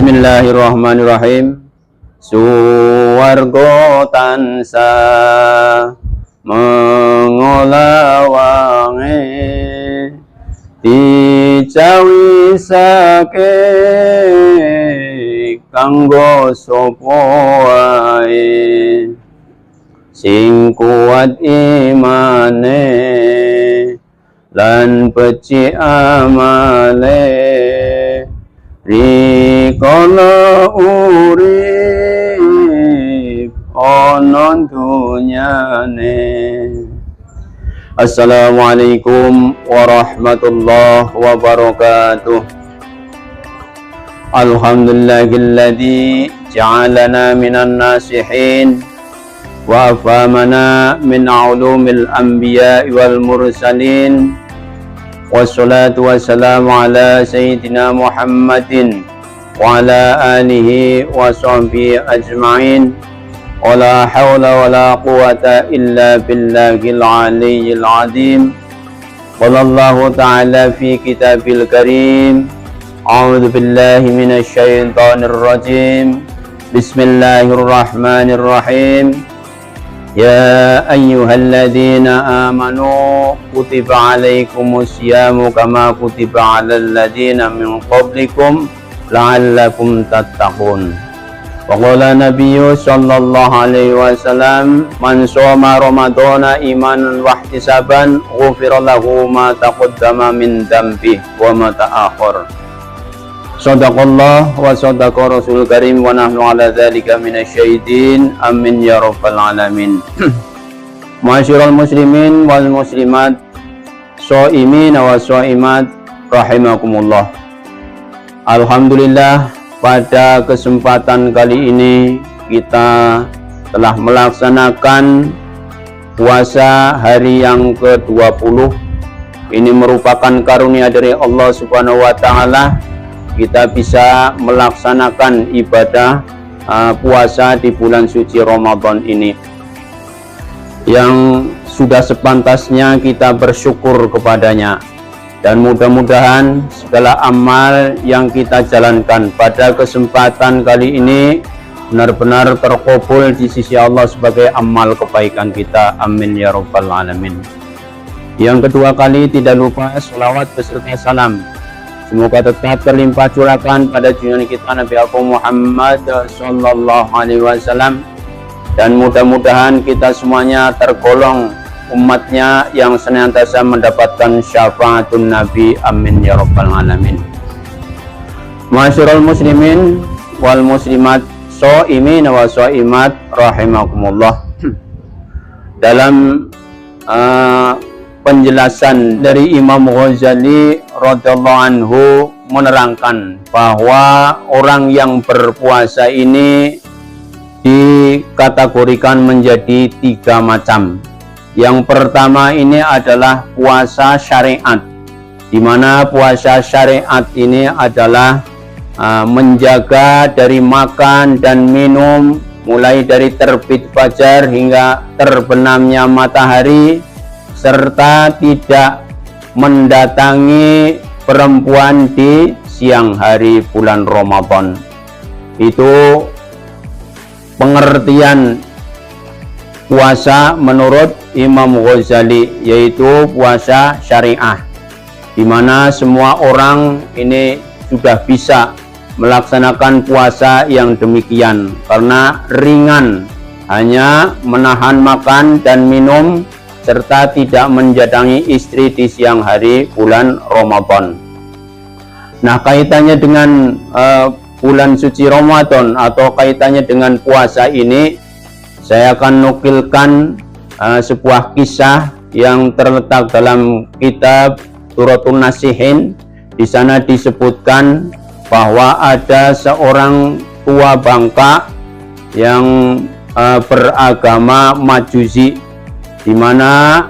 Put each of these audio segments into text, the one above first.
Bismillahirrahmanirrahim. Suwarga tansah mengolawange dicawisake kanggo sapa wae sing kuat imane lan becik amale rikala urip ana dunyane. Assalamualaikum warahmatullahi wabarakatuh. Alhamdulillahilladzi ja'alana minan nasihin wa afhamana min ulumil anbiya wal mursalin. Wassalatu wassalamu ala sayyidina Muhammadin wa ala alihi wa sahbihi ajma'in. Wa la hawla wa la quwata illa billahil aliyyil azim. Wallahu ta'ala fi kitabil karim. A'udzu billahi minasy syaithanir rajim. Bismillahirrahmanirrahim. Ya ayyuhalladzina amanu kutiba alaikumus syiyamu kama kutiba alal ladzina min qablikum la'allakum tattaqun. Wa qala nabiyyu sallallahu alaihi wasallam man shoma ramadhana imanan wa ihtisaban ghufira lahu ma taqaddama min dambi wa ma ta'akhkhar. Sadaqallah wa sadaqa rasul karim wa nahnu ala dzalika minasyaitin amin ya rabbal alamin. Ma'asyiral muslimin wal muslimat, shaimin wa shaimat rahimakumullah. Alhamdulillah, pada kesempatan kali ini kita telah melaksanakan puasa hari yang ke-20. Ini merupakan karunia dari Allah Subhanahu wa taala. Kita bisa melaksanakan ibadah puasa di bulan suci Ramadan ini, yang sudah sepantasnya kita bersyukur kepadanya, dan mudah-mudahan segala amal yang kita jalankan pada kesempatan kali ini benar-benar terkabul di sisi Allah sebagai amal kebaikan kita. Amin ya rabbal alamin. Yang kedua kali, tidak lupa sholawat beserta salam semoga tetap terlimpah curahan pada junjungan kita Nabi Muhammad sallallahu alaihi wasallam, dan mudah-mudahan kita semuanya tergolong umatnya yang senantiasa mendapatkan syafaatun Nabi. Amin ya rabbal alamin. Ma'asyiral muslimin wal muslimat, shaimin wa shaimat rahimakumullah. Dalam penjelasan dari Imam Ghazali radhiyallahu anhu menerangkan bahwa orang yang berpuasa ini dikategorikan menjadi 3 macam. Yang pertama ini adalah puasa syariat, di mana puasa syariat ini adalah menjaga dari makan dan minum mulai dari terbit fajar hingga terbenamnya matahari, serta tidak mendatangi perempuan di siang hari bulan Ramadan. Itu pengertian puasa menurut Imam Ghazali, yaitu puasa syariah, di mana semua orang ini sudah bisa melaksanakan puasa yang demikian karena ringan, hanya menahan makan dan minum serta tidak mendatangi istri di siang hari bulan Ramadan. Nah, kaitannya dengan bulan suci Ramadan atau kaitannya dengan puasa ini, saya akan nukilkan sebuah kisah yang terletak dalam kitab Turatun Nasihin. Di sana disebutkan bahwa ada seorang tua bangka yang beragama Majusi, di mana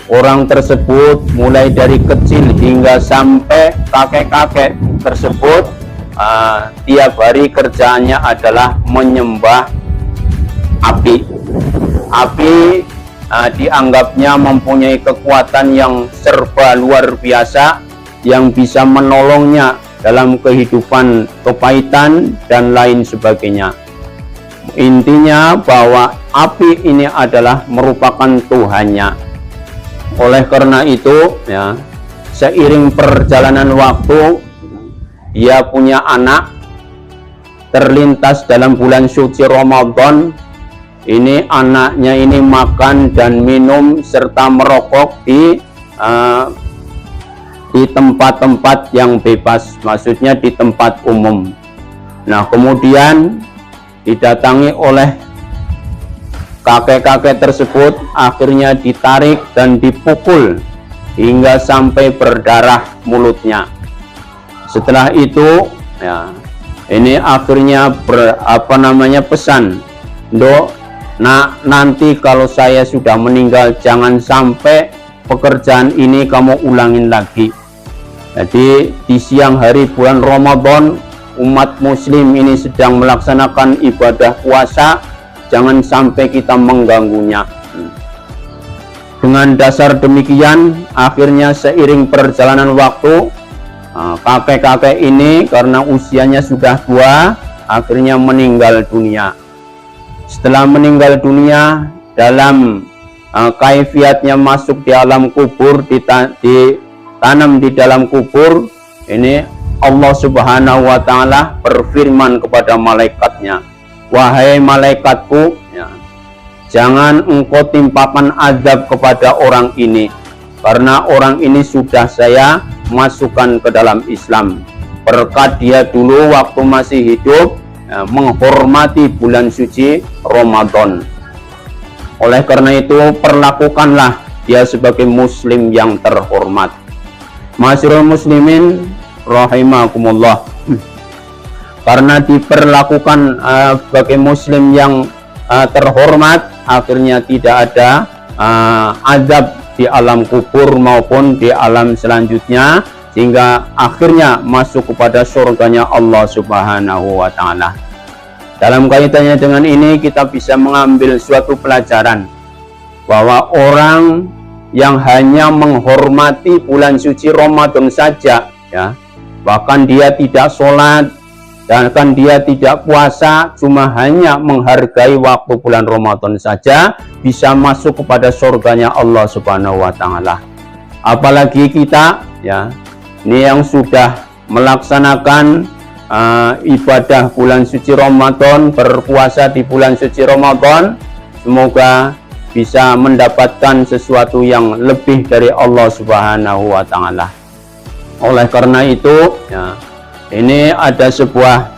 orang tersebut mulai dari kecil hingga sampai kakek-kakek tersebut tiap hari kerjaannya adalah menyembah api. Api dianggapnya mempunyai kekuatan yang serba luar biasa yang bisa menolongnya dalam kehidupan kepahitan dan lain sebagainya. Intinya bahwa api ini adalah merupakan Tuhannya. Oleh karena itu ya, seiring perjalanan waktu dia punya anak terlintas dalam bulan suci Ramadan. Ini anaknya ini makan dan minum serta merokok di tempat-tempat yang bebas, maksudnya di tempat umum. Nah, kemudian didatangi oleh kakek-kakek tersebut, akhirnya ditarik dan dipukul hingga sampai berdarah mulutnya. Setelah itu ya, ini akhirnya pesan, "Dok, nanti kalau saya sudah meninggal jangan sampai pekerjaan ini kamu ulangin lagi." Jadi di siang hari bulan Ramadan, umat muslim ini sedang melaksanakan ibadah puasa, jangan sampai kita mengganggunya. Dengan dasar demikian, akhirnya seiring perjalanan waktu, kakek-kakek ini karena usianya sudah tua, akhirnya meninggal dunia. Setelah meninggal dunia, dalam kaifiatnya masuk di alam kubur, ditanam di dalam kubur, ini Allah Subhanahu wa Ta'ala berfirman kepada malaikatnya, "Wahai malaikatku, ya, jangan engkau timpakan azab kepada orang ini, karena orang ini sudah saya masukkan ke dalam Islam berkat dia dulu waktu masih hidup menghormati bulan suci Ramadan. Oleh karena itu perlakukanlah dia sebagai muslim yang terhormat." Masyarul muslimin rahimakumullah, karena diperlakukan sebagai muslim yang terhormat, akhirnya tidak ada azab di alam kubur maupun di alam selanjutnya, sehingga akhirnya masuk kepada surganya Allah Subhanahu wa Ta'ala. Dalam kaitannya dengan ini, kita bisa mengambil suatu pelajaran bahwa orang yang hanya menghormati bulan suci Ramadan saja, ya, bahkan dia tidak sholat, bahkan dia tidak puasa, cuma hanya menghargai waktu bulan Ramadan saja, bisa masuk kepada surganya Allah Subhanahu wa Ta'ala. Apalagi kita, ya, ini yang sudah melaksanakan ibadah bulan suci Ramadan, berpuasa di bulan suci Ramadan, semoga bisa mendapatkan sesuatu yang lebih dari Allah Subhanahu wa Ta'ala. Oleh karena itu, ya, ini ada sebuah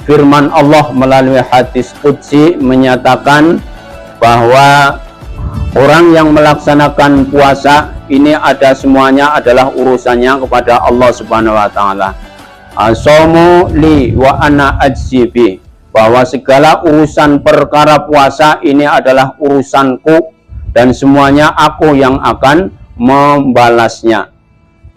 firman Allah melalui hadis qudsi menyatakan bahwa orang yang melaksanakan puasa ini ada semuanya adalah urusannya kepada Allah Subhanahu wa Ta'ala. As-shaumu li wa ana ajzibi, bahwa segala urusan perkara puasa ini adalah urusanku dan semuanya aku yang akan membalasnya.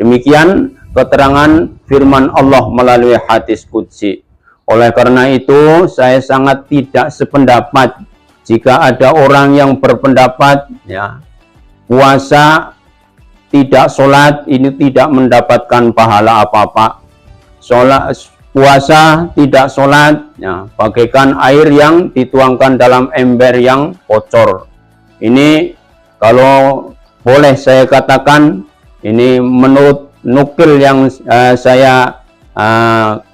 Demikian keterangan firman Allah melalui hadis qudsi. Oleh karena itu, saya sangat tidak sependapat jika ada orang yang berpendapat, ya, puasa tidak sholat ini tidak mendapatkan pahala apa-apa. Puasa tidak sholat, ya, bagaikan air yang dituangkan dalam ember yang bocor. Ini kalau boleh saya katakan, ini menurut nukil yang saya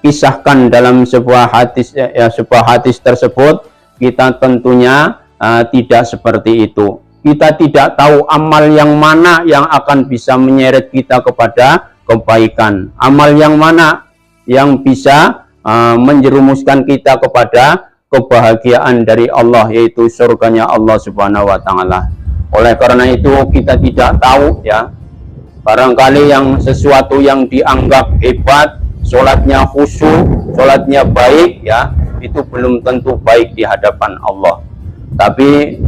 kisahkan dalam sebuah hadis tersebut, kita tentunya tidak seperti itu. Kita tidak tahu amal yang mana yang akan bisa menyeret kita kepada kebaikan, amal yang mana yang bisa menjerumuskan kita kepada kebahagiaan dari Allah, yaitu surganya Allah Subhanahu wa Ta'ala. Oleh karena itu kita tidak tahu, ya, barangkali yang sesuatu yang dianggap hebat, sholatnya khusyuk, sholatnya baik, ya, itu belum tentu baik di hadapan Allah. Tapi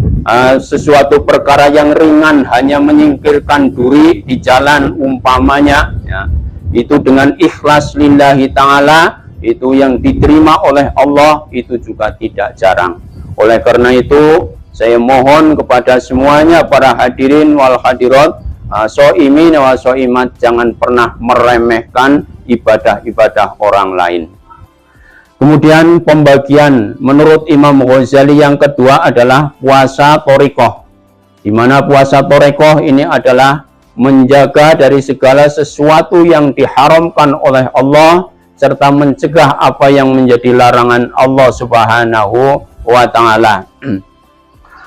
sesuatu perkara yang ringan, hanya menyingkirkan duri di jalan umpamanya, ya, itu dengan ikhlas lillahi ta'ala, itu yang diterima oleh Allah, itu juga tidak jarang. Oleh karena itu saya mohon kepada semuanya para hadirin wal hadirat, sho'imin wa sho'imat, jangan pernah meremehkan ibadah-ibadah orang lain. Kemudian pembagian menurut Imam Ghazali yang kedua adalah puasa thariqah, di mana puasa thariqah ini adalah menjaga dari segala sesuatu yang diharamkan oleh Allah serta mencegah apa yang menjadi larangan Allah Subhanahu wa taala.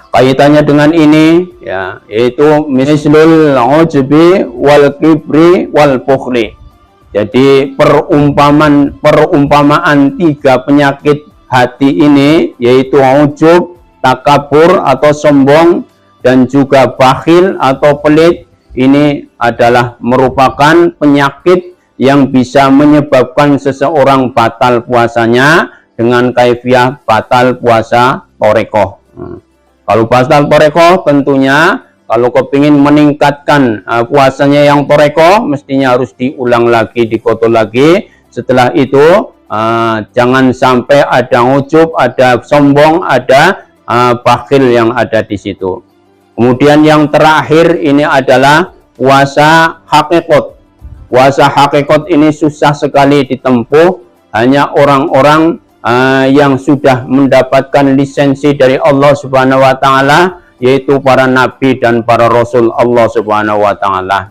Kaitannya dengan ini ya, yaitu mislul ujbi wal kibri wal bukhli. Jadi perumpamaan tiga penyakit hati ini, yaitu ujub, takabur atau sombong, dan juga bakhil atau pelit. Ini adalah merupakan penyakit yang bisa menyebabkan seseorang batal puasanya dengan kaifiah batal puasa thariqah. Kalau batal thariqah tentunya kalau kepingin meningkatkan puasanya yang thariqah, mestinya harus diulang lagi, dikotor lagi. Setelah itu jangan sampai ada ujub, ada sombong, ada bakhil yang ada di situ. Kemudian yang terakhir ini adalah puasa haqiqat. Puasa haqiqat ini susah sekali ditempuh, hanya orang-orang yang sudah mendapatkan lisensi dari Allah Subhanahu wa taala, yaitu para nabi dan para rasul Allah Subhanahu wa taala.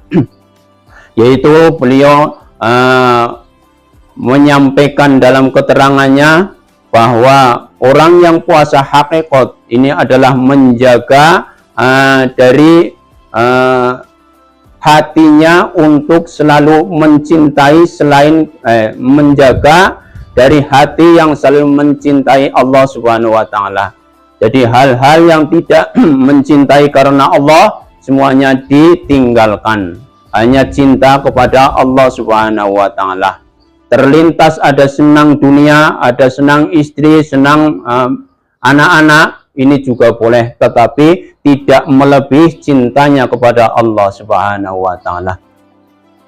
Yaitu beliau menyampaikan dalam keterangannya bahwa orang yang puasa haqiqat ini adalah menjaga dari hatinya untuk selalu mencintai menjaga dari hati yang selalu mencintai Allah Subhanahu wa taala. Jadi hal-hal yang tidak mencintai karena Allah semuanya ditinggalkan. Hanya cinta kepada Allah Subhanahu wa taala. Terlintas ada senang dunia, ada senang istri, senang anak-anak, ini juga boleh, tetapi tidak melebihi cintanya kepada Allah Subhanahu wa taala.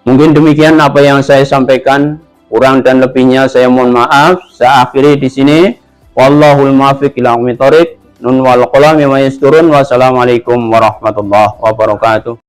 Mungkin demikian apa yang saya sampaikan, kurang dan lebihnya saya mohon maaf. Saya akhiri di sini. Wallahul muwaffiq ila aqwamit thoriq. Nun wal qalam ma yasturun. Wassalamualaikum warahmatullahi wabarakatuh.